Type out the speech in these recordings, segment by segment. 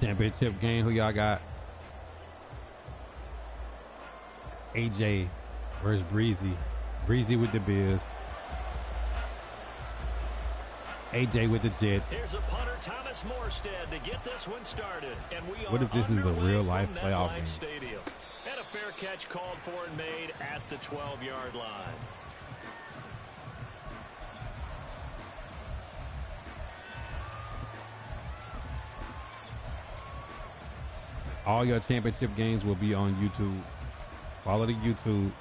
Championship game. Who y'all got? AJ versus Breezy. Breezy with the Bills. AJ with the Jets. Here's a punter, Thomas Morstead, to get this one started. And we what if this is a real life playoff game? Stadium. And a fair catch called for and made at the 12-yard line. All your championship games will be on YouTube. Follow the YouTube.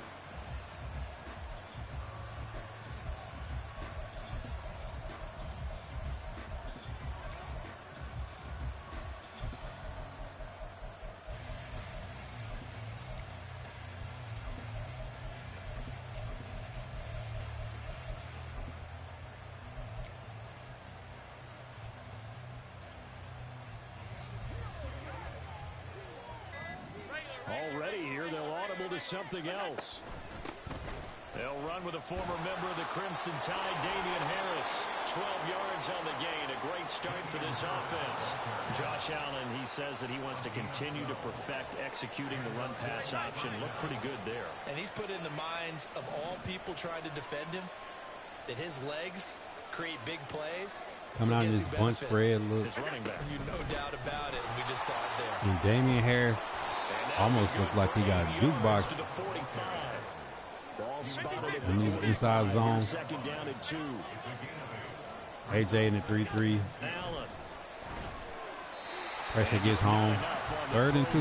Already here, they'll audible to something else. They'll run with a former member of the Crimson Tide, Damian Harris. 12 yards on the gain. A great start for this offense. Josh Allen, he says that he wants to continue to perfect executing the run-pass option. Looked pretty good there. And he's put in the minds of all people trying to defend him that his legs create big plays. Coming out in this bunch spread look. His running back. No doubt about it. We just saw it there. And Damian Harris almost looked like he got a jukebox. To the 45. Ball spotted in the inside zone. Second down and 2. AJ in the 3-3. Allen. Pressure gets home. 3rd and 2.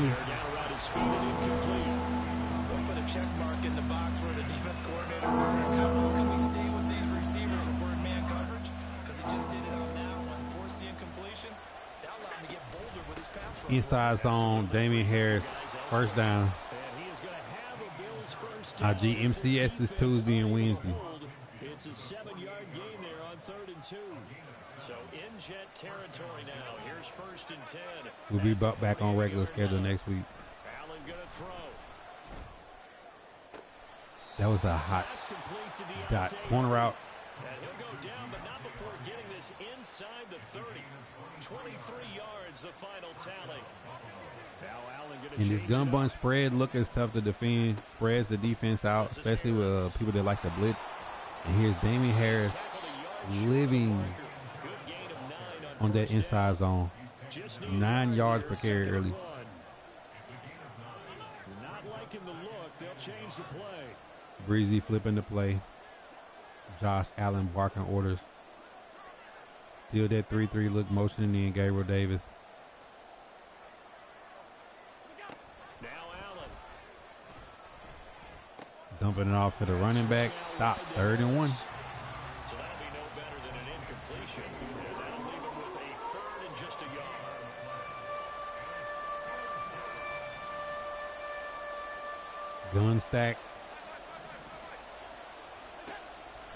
We'll put a check mark in the box where the defense coordinator was saying, how well can we stay with these receivers if we're in man coverage? Because he just did it on that one. Force the incompletion. That allowed him to get bolder with his pass rush. Inside zone. Damian Harris. 1st down. IG MCS is Tuesday and Wednesday. It's a 7-yard gain there on 3rd and 2. So in jet territory now. Here's 1st and 10. We'll be back on regular schedule next week. Allen gonna throw. That was a hot dot corner route. And he'll go down, but not before getting this inside the 30. 23 yards, the final tally. Now Allen and this gun bunch spread look is tough to defend. Spreads the defense out, especially with people that like to blitz. And here's Damian Harris living on that inside zone. 9 yards per carry early. Not liking the look. They'll change the play. Breezy flipping the play. Josh Allen barking orders. Still that 3-3 look motioning in Gabriel Davis. Now Allen. Dumping it off to the running back. Stop. 3rd and 1. So that'll be no better than an incompletion. And that'll leave him with a 3rd and just a yard. Gun stack.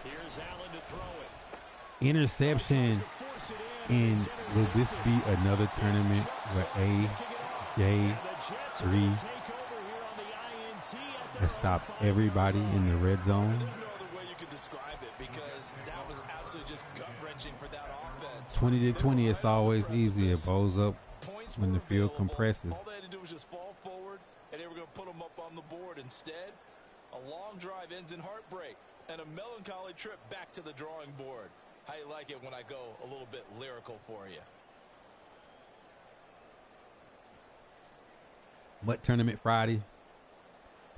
Here's Allen to throw it. Interception. And will this be another tournament where AJ3 has stopped everybody in the red zone? There's no other way you could describe it because that was absolutely just gut-wrenching for that offense. 20-20, it's always easy. It bows up when the field compresses. All they had to do was just fall forward, and they were going to put them up on the board. Instead, a long drive ends in heartbreak and a melancholy trip back to the drawing board. How you like it when I go a little bit lyrical for you? What tournament Friday?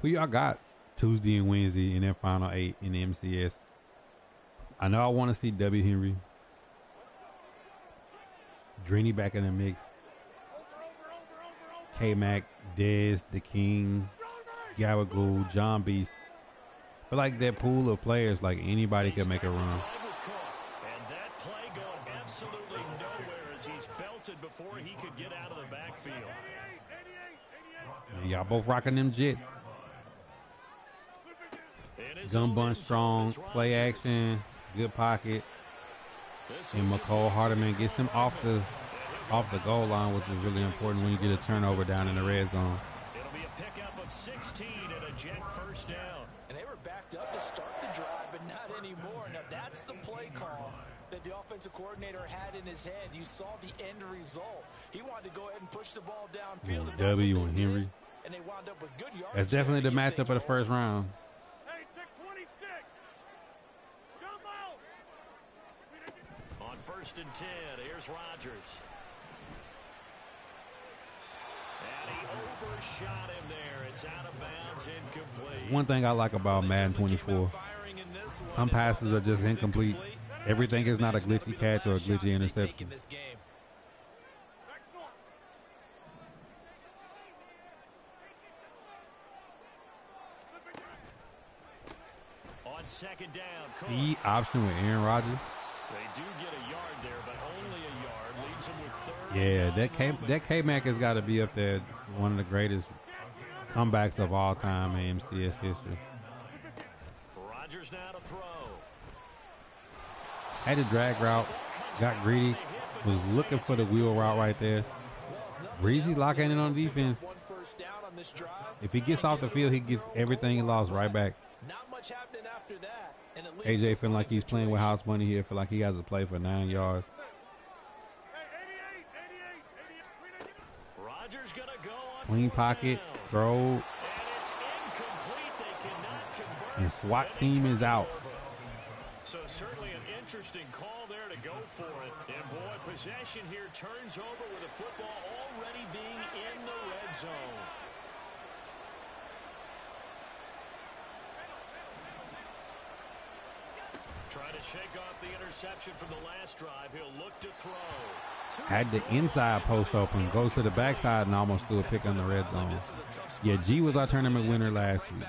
Who y'all got Tuesday and Wednesday in their final 8 in the MCS? I know I want to see W. Henry. Drini back in the mix. K-Mac, Dez, The King, Gabagool, John Beast. I feel like that pool of players, like anybody could make a run. Absolutely nowhere as he's belted before he could get out of the backfield. Y'all both rocking them Jets. Gun bunch strong, play action, good pocket. And McCole Hardeman gets him off the goal line, which is really important when you get a turnover down in the red zone. It'll be a pickup of 16 and a Jet 1st down. And they were backed up to start the drive, but not anymore. Now that's the play call that the offensive coordinator had in his head. You saw the end result. He wanted to go ahead and push the ball downfield. And W on Henry. And they wound up with good yards. That's definitely the matchup of the first round. Hey, take 26. Come out. On 1st and 10, here's Rodgers. And he overshot him there. It's out of bounds, incomplete. One thing I like about Madden 24, some passes are just incomplete. Everything is not a glitchy catch or a glitchy interception. On 2nd down, The option with Aaron Rodgers. They do get a yard there, but only a yard. Leaves them with 3rd. Yeah, that K-Mac has got to be up there. One of the greatest comebacks of all time in MCS history. Rodgers now to throw. Had a drag route, got greedy, was looking for the wheel route right there. Breezy locking in on defense. If he gets off the field, he gets everything he lost right back. Not much happening after that. And AJ feeling like he's playing with house money here. Feel like he has to play for 9 yards. Rodgers gonna go on Clean pocket, throw, and it's incomplete. They cannot convert. and SWAT team is out. So certainly an interesting call there to go for it. And boy, possession here turns over with the football already being in the red zone. Trying to shake off the interception from the last drive. He'll look to throw. Had the inside post open, goes to the backside and almost threw a pick on the red zone. Yeah, G was our tournament winner last week.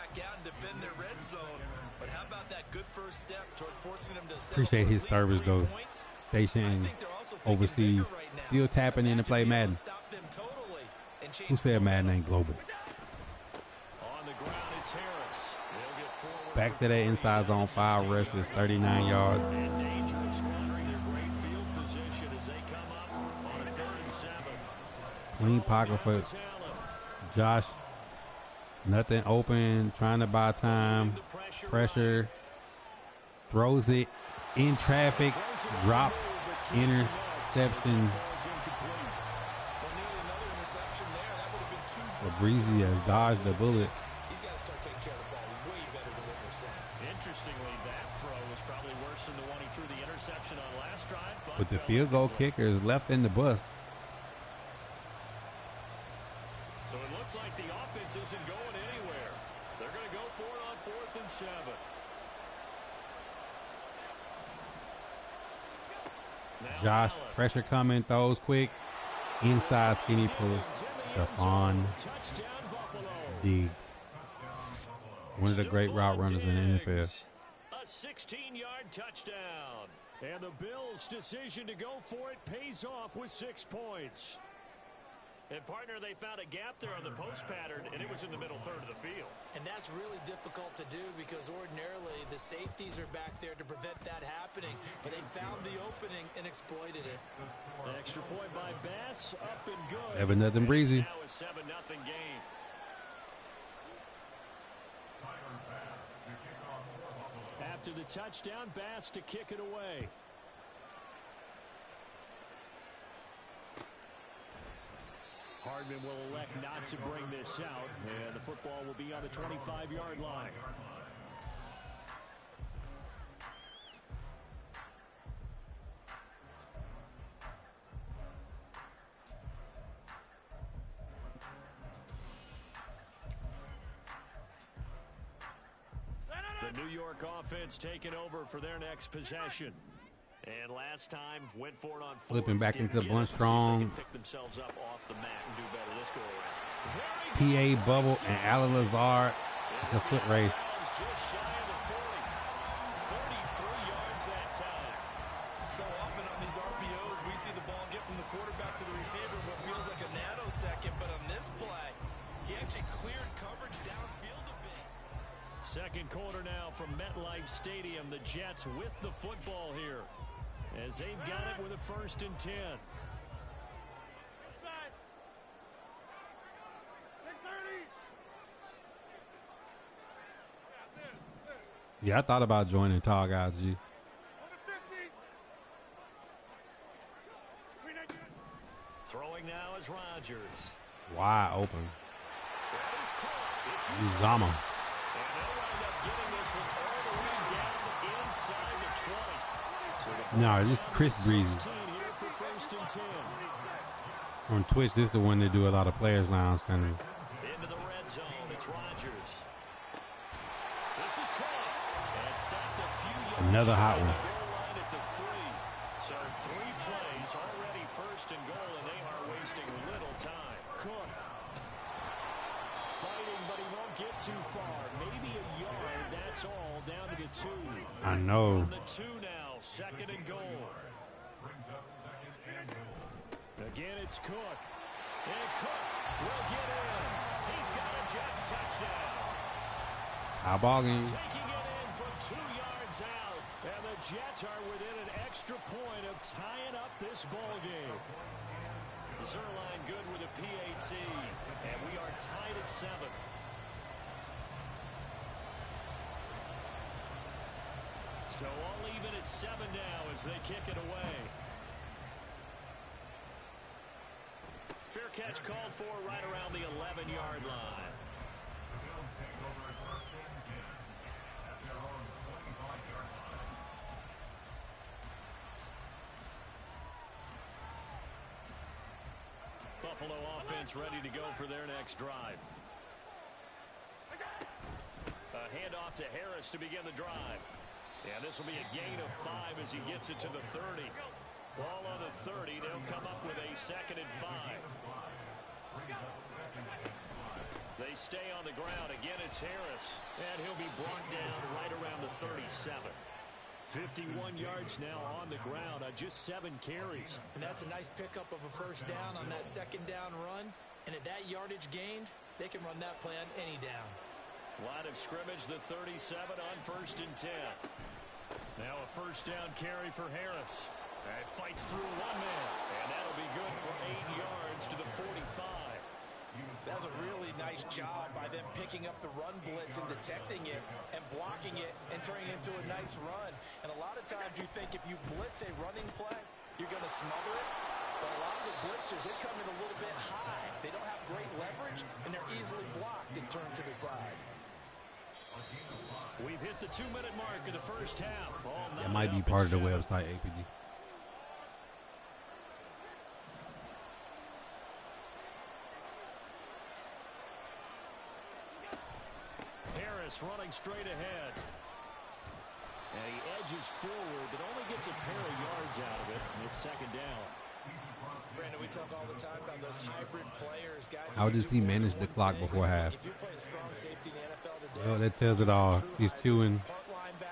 Appreciate his service though. Stationed overseas, still tapping in to play Madden. Who said Madden ain't global? On the ground, it's Harris. They'll get forward. Back to that inside zone, 5 rushes, 39 yards. In danger of squandering their great field position as they come up on a 3rd and 7. Clean pocket for Josh. Nothing open, trying to buy time. Pressure. Throws it in traffic. Drop. Interception. But Breezy has dodged the bullet. He's got to start taking care of the ball way better than what we're saying. Interestingly, that throw was probably worse than the one he threw the interception on last drive. But the field goal kicker is left in the bus. So it looks like the offense isn't going anywhere. They're going to go for it on 4th and 7. Josh, pressure coming, throws quick. Inside skinny push. Stephon Diggs. One of the great route runners in the NFL. A 16-yard touchdown. And the Bills' decision to go for it pays off with 6 points. And, partner, they found a gap there on the post pattern, and it was in the middle third of the field. And that's really difficult to do because ordinarily the safeties are back there to prevent that happening. But they found the opening and exploited it. An extra point by Bass, up and good. 7-0 Breezy. Now a 7-0 game. After the touchdown, Bass to kick it away. Hardman will elect not to bring this out, and the football will be on the 25-yard line. The New York offense taking over for their next possession. And last time went for it on 4th. Flipping back into the bunch strong. Pick themselves up off the mat and do better this go around. PA Bubble and Alan Lazard. It's a foot race. Just shy of the 40. 33 yards that time. So often on these RPOs, we see the ball get from the quarterback to the receiver what feels like a nanosecond. But on this play, he actually cleared coverage downfield a bit. Second quarter now from MetLife Stadium. The Jets with the football here as they've got it with a 1st and 10. Yeah, I thought about joining Tall Guys G. Wide open. Uzama. And they'll wind up getting this one all the way down inside the 20. So No, this is Chris Breezy. 16 here for first and 10. On Twitch, this is the one that do a lot of players lounge kind of. Into the red zone, it's Rodgers. This is caught. And stopped a few yards. Another hot one. Goal line at the 3. So 3 plays already first and goal, and they are wasting little time. Cook. Fighting, but he won't get too far. Maybe a yard, that's all, down to the 2. I know. From the 2 now, second and goal. Again, it's Cook. And Cook will get in. He's got a Jets touchdown. High ball game. Taking it in from 2 yards out. And the Jets are within an extra point of tying up this ball game. Zerline good with a PAT. And we are tied at 7. So all even at 7 now as they kick it away. Fair catch called for right around the 11-yard line. Buffalo offense ready to go for their next drive. A handoff to Harris to begin the drive. And this will be a gain of 5 as he gets it to the 30. Ball on the 30. They'll come up with a 2nd and 5. They stay on the ground. Again, it's Harris. And he'll be brought down right around the 37. 51 yards now on the ground on just 7 carries. And that's a nice pickup of a first down on that second down run. And at that yardage gained, they can run that play on any down. Line of scrimmage, the 37 on 1st and 10. Now a first down carry for Harris. And fights through one man. And that'll be good for 8 yards to the 45. That's a really nice job by them picking up the run blitz and detecting it and blocking it and turning it into a nice run. And a lot of times you think if you blitz a running play, you're going to smother it. But a lot of the blitzers, they come in a little bit high. They don't have great leverage, and they're easily blocked and turned to the side. We've hit the 2-minute mark of the first half. That might be part of the website, APG. Harris running straight ahead. And he edges forward, but only gets a pair of yards out of it. And it's 2nd down. Brandon, we talk all the time about those hybrid players, guys. How does he manage the clock before half? If you're playing strong safety in the NFL today, Well, that tells it all. He's chewing.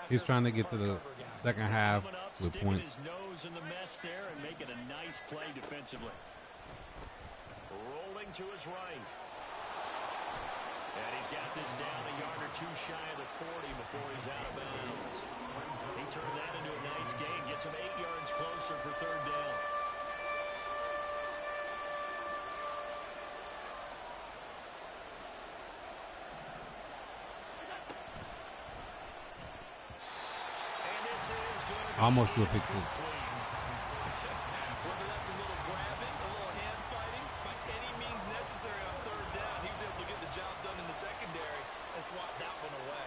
He's trying to get to the second half with points. His nose in the mess there and making a nice play defensively. Rolling to his right. And he's got this down a yard or 2 shy of the 40 before he's out of bounds. He turned that into a nice gain, gets him 8 yards closer for 3rd down. Almost to a pick 6. whether that's a little grabbing, a little hand fighting, by any means necessary on 3rd down, he was able to get the job done in the secondary and swat that one away.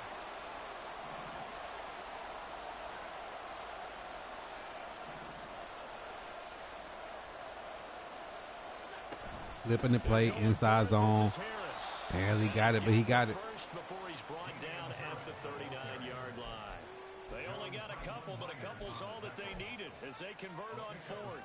Flipping the play, inside zone. Barely got it, but he got it. First before he's brought down at the 39-yard line. They only got a couple, but a couple's all that they needed as they convert on 4th.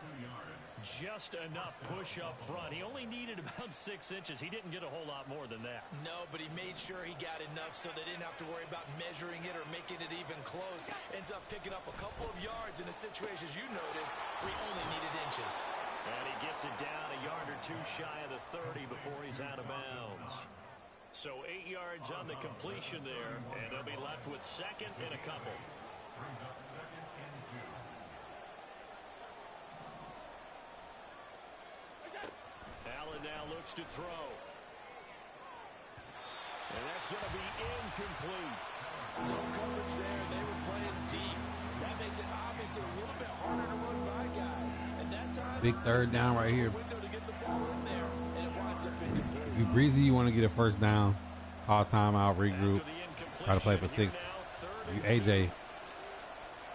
Just enough push up front. He only needed about 6 inches. He didn't get a whole lot more than that. No, but he made sure he got enough so they didn't have to worry about measuring it or making it even close. Ends up picking up a couple of yards in a situation, as you noted, where he only needed inches. And he gets it down a yard or 2 shy of the 30 before he's out of bounds. So 8 yards on the completion there, and they'll be left with 2nd and a couple. Allen now looks to throw. And that's going to be incomplete. Zone coverage there, they were playing deep. That makes it obviously a little bit harder to run by guys. And that time, Big 3rd down right here. window to get the ball in there, and it wound If you Breezy, you want to get a first down, call timeout, regroup, try to play for 6. If you AJ,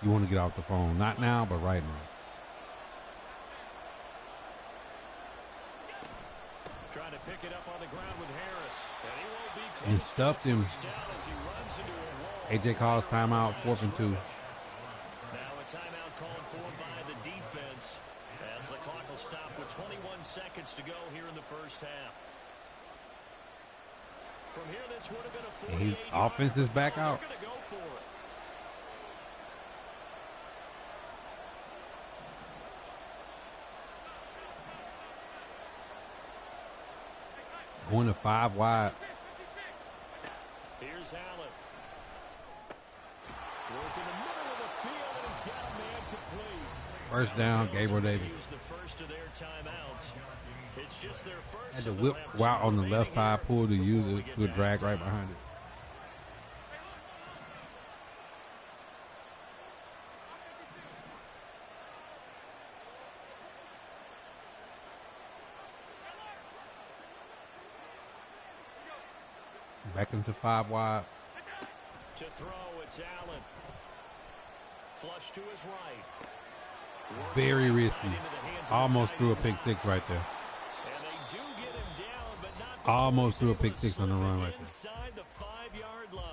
you want to get off the phone. Not now, but right now. Trying to pick it up on the ground with Harris. And stuffed him. AJ calls timeout, 4th and 2. Now a timeout called for by the defense as the clock will stop with 21 seconds to go here in the first half. From here, this would have been a 48. His offense is back out. They're going to go for it. Going to 5 wide. Here's Allen. Work in the middle of the field, and he's got a man complete. First down, Gabriel Davis. Use the first of their timeouts. It's just their first. Had to whip out on the left side, pull to use it to a drag right behind it. Back into 5 wide. To throw, it's Allen. Flush to his right. Very risky. Almost threw a pick 6 right there. And they do get him down, but not Almost threw a pick 6 on the run right there. inside the 5-yard line.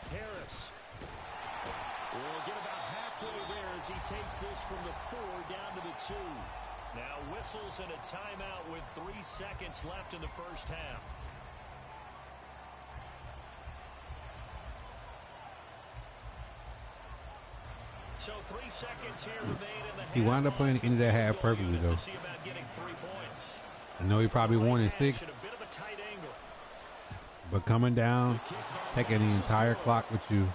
Harris will get about halfway there as he takes this from the 4 down to the 2. Now whistles and a timeout with 3 seconds left in the first half. So 3 seconds here remain in the half. He wound up playing the end of that half perfectly, though. See about getting 3 points. I know he probably wanted 6, A bit of a tight angle. but coming down, taking the entire clock with you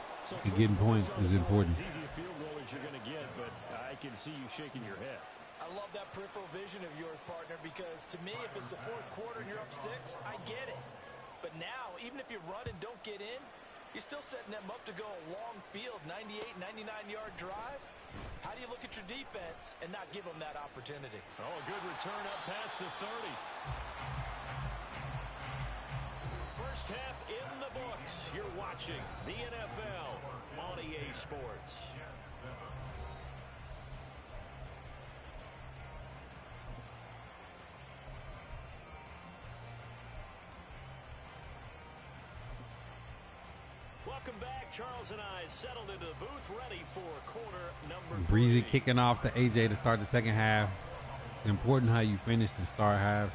and getting points is important. As easy a field goal as you're going to get, but I can see you shaking your head. I love that peripheral vision of yours, partner, because to me, if it's the 4th quarter and you're up 6, I get it. But now, even if you run and don't get in, you're still setting them up to go a long field, 98, 99-yard drive. How do you look at your defense and not give them that opportunity? Oh, a good return up past the 30. First half in the books. You're watching the NFL on EA Sports. Welcome back. Charles and I settled into the booth ready for quarter number 3. Breezy kicking off to AJ to start the second half. It's important how you finish and start halves.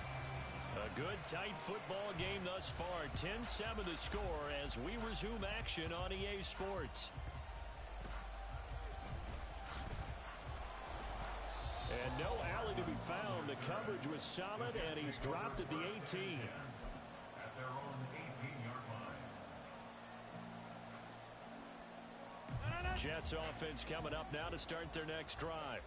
A good, tight football game thus far. 10-7 the score as we resume action on EA Sports. And no alley to be found. The coverage was solid, and he's dropped at the 18. Jets offense coming up now to start their next drive.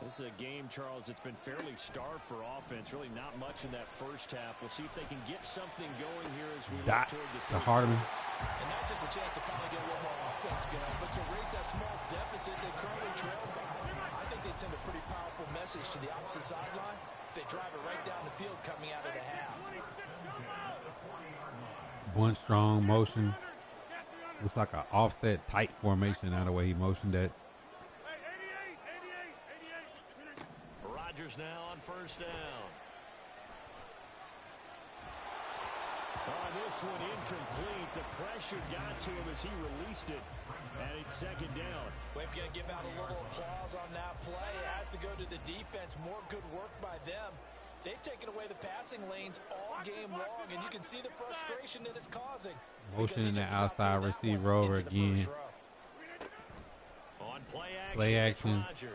This is a game, Charles, it's been fairly starved for offense. Really not much in that first half. We'll see if they can get something going here as we look toward the to Hardeman. And not just a chance to finally get a little more offense going, but to erase that small deficit they currently trail by. I think they'd send a pretty powerful message to the opposite sideline if they drive it right down the field coming out of the half. Bunch strong motion. Looks like an offset tight formation out of the way he motioned that. Rodgers now on first down. On this one incomplete. The pressure got to him as he released it. And it's second down. Well, if you're going to give out a little applause on that play, it has to go to the defense. More good work by them. They've taken away the passing lanes all game long, and you can see the frustration that it's causing. Motion in the outside receiver over again. On Play action. Rodgers.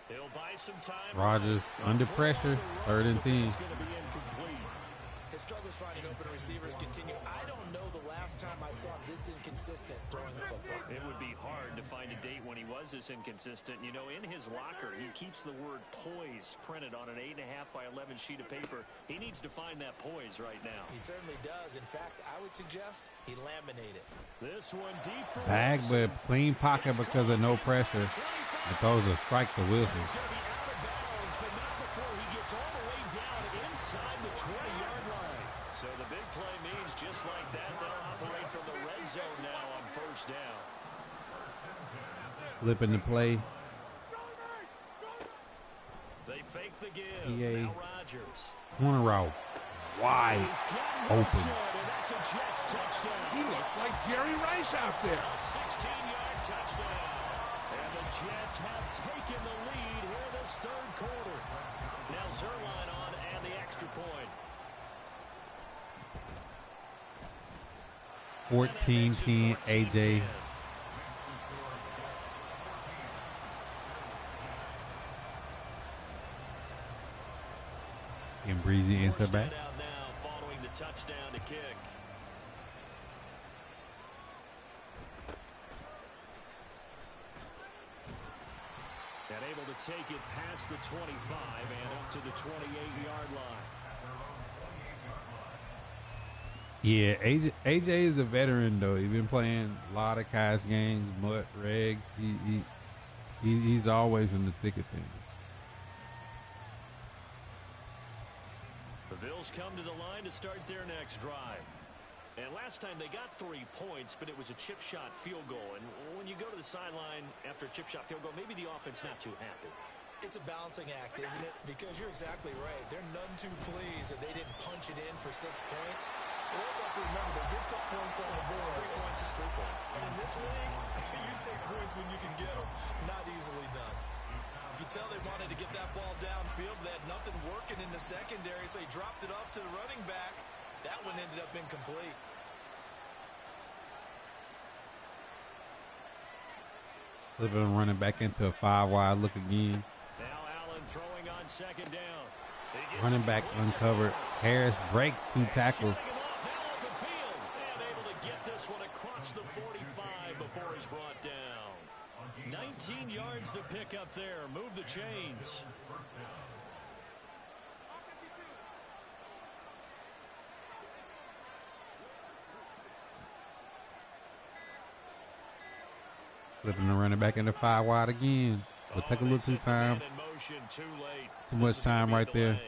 He'll buy some time. Rodgers under pressure. 3rd and 10. It's going to be incomplete. His struggles finding open receivers continue. I don't know the last time I saw him this inconsistent throwing the football. It would be hard to find a date when he was this inconsistent. You know, in his locker, he keeps the word poise printed on an 8.5 by 11 sheet of paper. He needs to find that poise right now. He certainly does. In fact, I would suggest he laminate it. This one deep for Bag, but clean pocket because of no pressure. It throws a strike to Wilson. He's going to be out of bounds, but not before he gets all the way down inside the 20-yard line. So the big play means just like that, they'll operate from the red zone now on first down. Flipping the play. They fake the give. EA. Now Rodgers. Corner route. Wide open. And that's a Jets touchdown. He looks like Jerry Rice out there. A 16-yard touchdown. And the Jets have taken the lead here this third quarter. Now Zerline on and the extra point. 14-10 AJ. And Breezy answer back. Out now following the touchdown to kick. And able to take it past the 25 and up to the 28-yard line. Yeah, AJ is a veteran though. He's been playing a lot of Kai's games, Mutt, Regs. He's always in the thick of things. The Bills come to the line to start their next drive. And last time they got 3 points, but it was a chip shot field goal. And when you go to the sideline after a chip shot field goal, maybe the offense not too happy. It's a balancing act, isn't it? Because you're exactly right. They're none too pleased that they didn't punch it in for 6 points. But also have to remember, they did put points on the board. 3 points is 3 points. And in this league, you take points when you can get them. Not easily done. You can tell they wanted to get that ball downfield, but they had nothing working in the secondary, so he dropped it off to the running back. That one ended up incomplete. Flipping and running back into a 5-wide look again. Now Allen throwing on second down. Running back uncovered. Harris breaks 2 tackles. And able to get this one across the 45 before he's brought down. 19 yards to pick up there. Move the chains. Flipping the running back into 5-wide again. But take a little too time. Too much time right there.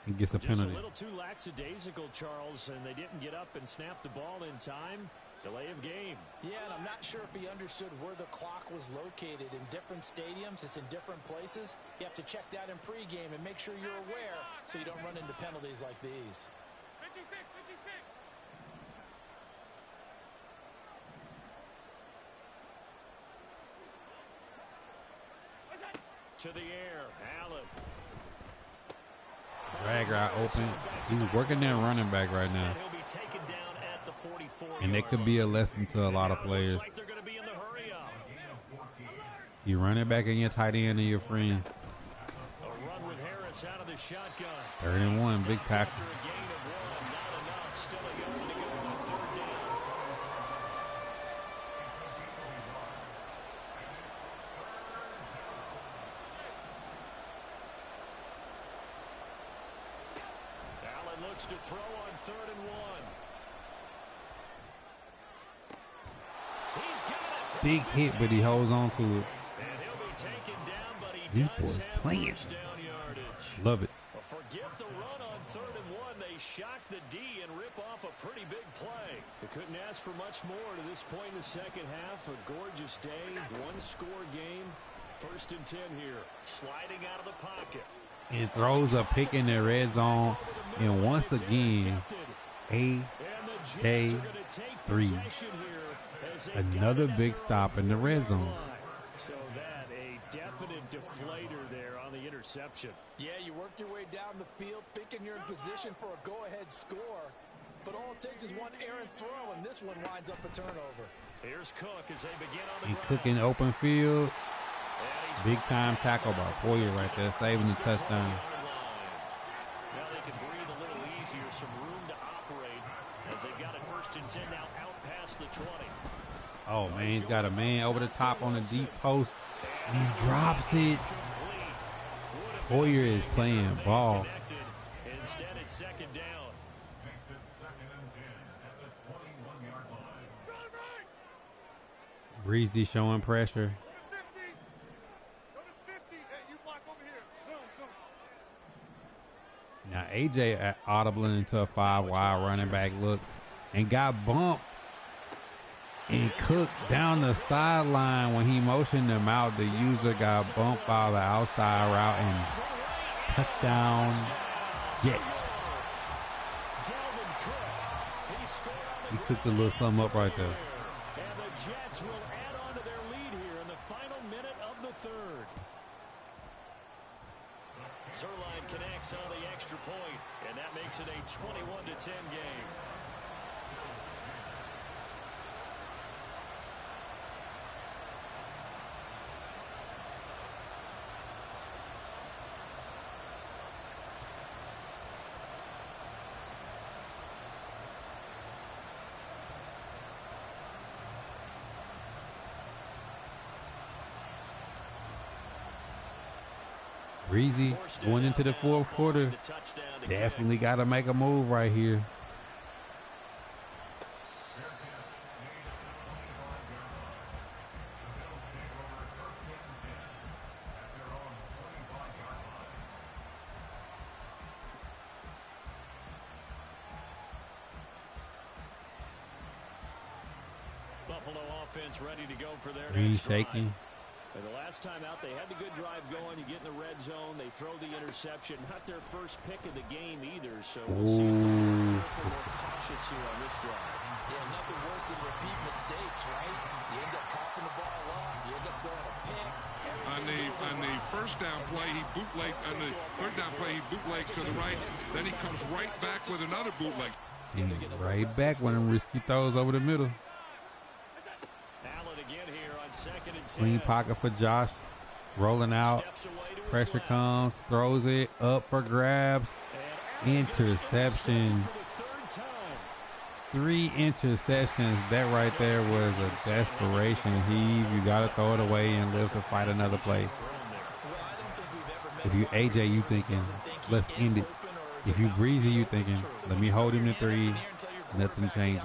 He gets a penalty. Just a little too lackadaisical, Charles, and they didn't get up and snap the ball in time. Delay of game. Yeah, and I'm not sure if he understood where the clock was located. In different stadiums, it's in different places. You have to check that in pregame and make sure you're aware so you don't run into penalties like these. 56, 56. To the air, Allen. Drag route open. He's working that running back right now. And he'll be taken down at the 44. And it could be a lesson to a lot of players. Looks like they're going to be in the hurry up. You run it back in your tight end and your friends. A run with Harris out of the shotgun. 3rd and 1, big tackle. After a gain of 1, not enough. Still a yard to go on 3rd down. Allen looks to throw on 3rd and 1. He's got it. Big hit, but he holds on to it. And he'll be taken down, but he These does boys have playing. first down yardage. Love it. Well, forget the run on 3rd and 1. They shock the D and rip off a pretty big play. They couldn't ask for much more to this point in the second half. A gorgeous day, 1-score game. 1st and 10 here. Sliding out of the pocket. And throws a pick in the red zone. And once again, AJ 3. Another big stop in the red zone. So that a definite deflator there on the interception. Yeah, you work your way down the field thinking you're in position for a go-ahead score. But all it takes is one errant throw, and this one winds up a turnover. Here's Cook as they begin on the And ground. cooking open field. And he's Big time tackle by Poyer right there, saving the touchdown. Now they can breathe a little here, some room to operate as they've got it 1st and 10 now out past the 20. Oh, man, he's got a man over the top on the deep post. And he drops it. Hoyer is playing ball. Instead, it's 2nd down. Breezy showing pressure. Now, AJ audibling into a 5-wide running back look and got bumped and cooked down the sideline when he motioned them out. The user got bumped by the outside route and touchdown Jets. He cooked a little something up right there. And the Jets will add on to their lead here in the final minute of the 3rd. Zerline connects on the extra point, and that makes it a 21-10 game. Breezy going into the 4th quarter. Definitely got to make a move right here. Buffalo offense ready to go for their He's next drive. shaking. And the last time out, they had the good drive going. You get in the red zone, they throw the interception. Not their first pick of the game either, so we'll see if they're careful, more cautious here on this drive. Yeah, nothing worse than repeat mistakes, right? You end up coughing the ball up, you end up throwing a pick. On the 1st down play, he bootlegged. On the 3rd down play, he bootlegged to the right. Then he comes right back with another bootleg. And right back when them risky throws over the middle. Clean pocket for Josh. Rolling out. Pressure comes. Throws it up for grabs. Interception. 3 interceptions. That right there was a desperation heave. You got to throw it away and live to fight another play. If you AJ, you thinking, let's end it. If you Breezy, you thinking, let me hold him to 3. Nothing changes.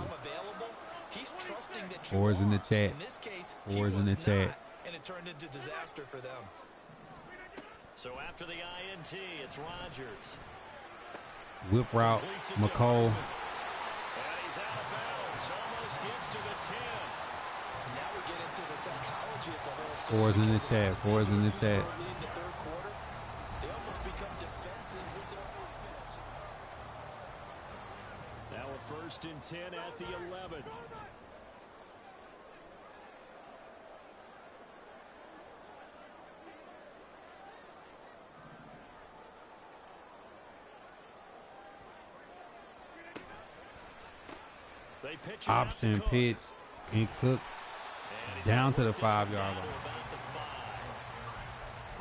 4's in the chat. 4's in the chat. And it turned into disaster for them. So after the INT, it's Rodgers. Whip route, McCole. And he's out of bounds. Almost gets to the 10. Now we get into the psychology of the whole. 4's in the chat. 4's in the chat. They almost become defensive with their offense. Now a 1st and 10 at the 11. Option pitch and Cook down to the 5-yard line.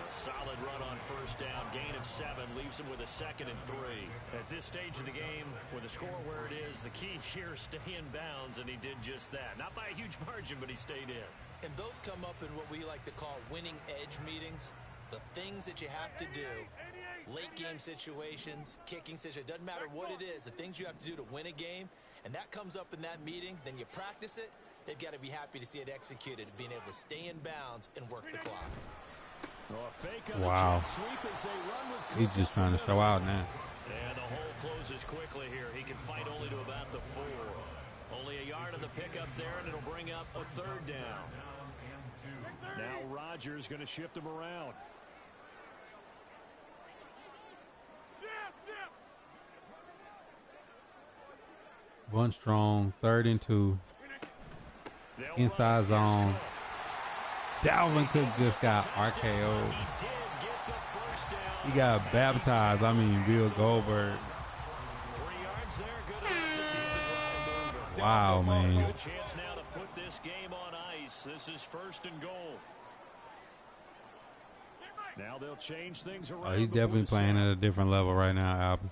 Solid run on 1st down, gain of 7, leaves him with a 2nd and 3. At this stage of the game, with the score where it is, the key here is stay in bounds, and he did just that. Not by a huge margin, but he stayed in. And those come up in what we like to call winning edge meetings. The things that you have to do, late game situations, kicking situations, doesn't matter what it is, the things you have to do to win a game, and that comes up in that meeting, then you practice it, they've got to be happy to see it executed, being able to stay in bounds and work the clock. Wow. He's just trying to show out now. And the hole closes quickly here. He can fight only to about the 4. Only a yard of the pickup there, and it'll bring up a 3rd down. Now Rodgers going to shift him around. One strong, 3rd and 2. Inside zone. Dalvin Cook just got RKO'd. He got baptized. I mean, Bill Goldberg. Wow, man. Good chance now to put this game on ice. This is 1st and goal. Now they'll change things around. Oh, he's definitely playing at a different level right now, Alvin.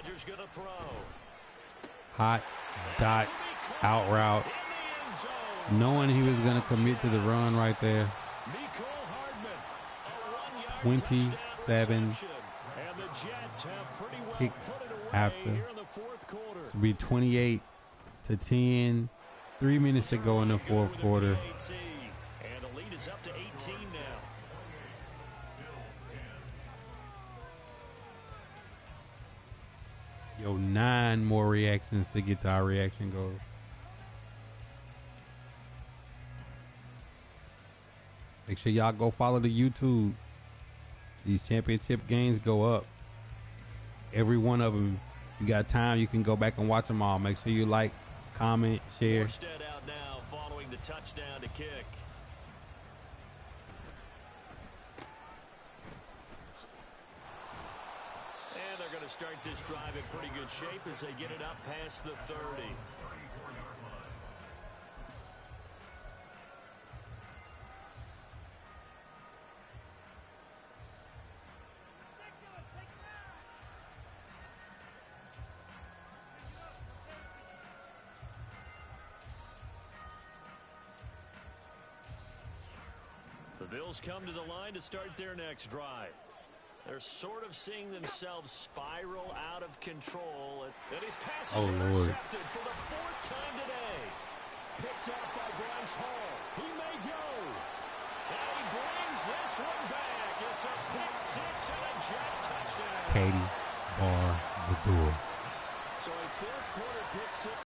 Rodgers going to throw. Hot dot out route. Knowing he was going to commit to the run right there. 27 kick after. It'll be 28-10. 3 minutes to go in the fourth quarter. And the lead is up to 18 now. Yo, 9 more reactions to get to our reaction goal. Make sure y'all go follow the YouTube. These championship games go up. Every one of them. You got time, you can go back and watch them all. Make sure you like, comment, share. Morstead out now following the touchdown to kick. And they're going to start this drive in pretty good shape as they get it up past the 30. The Bills come to the line to start their next drive. They're sort of seeing themselves spiral out of control. And his pass is intercepted for the 4th time today. Picked up by Bryce Hall. He may go. And he brings this one back. It's a pick six and a jet touchdown. Katie bar the door. So a 4th quarter pick six.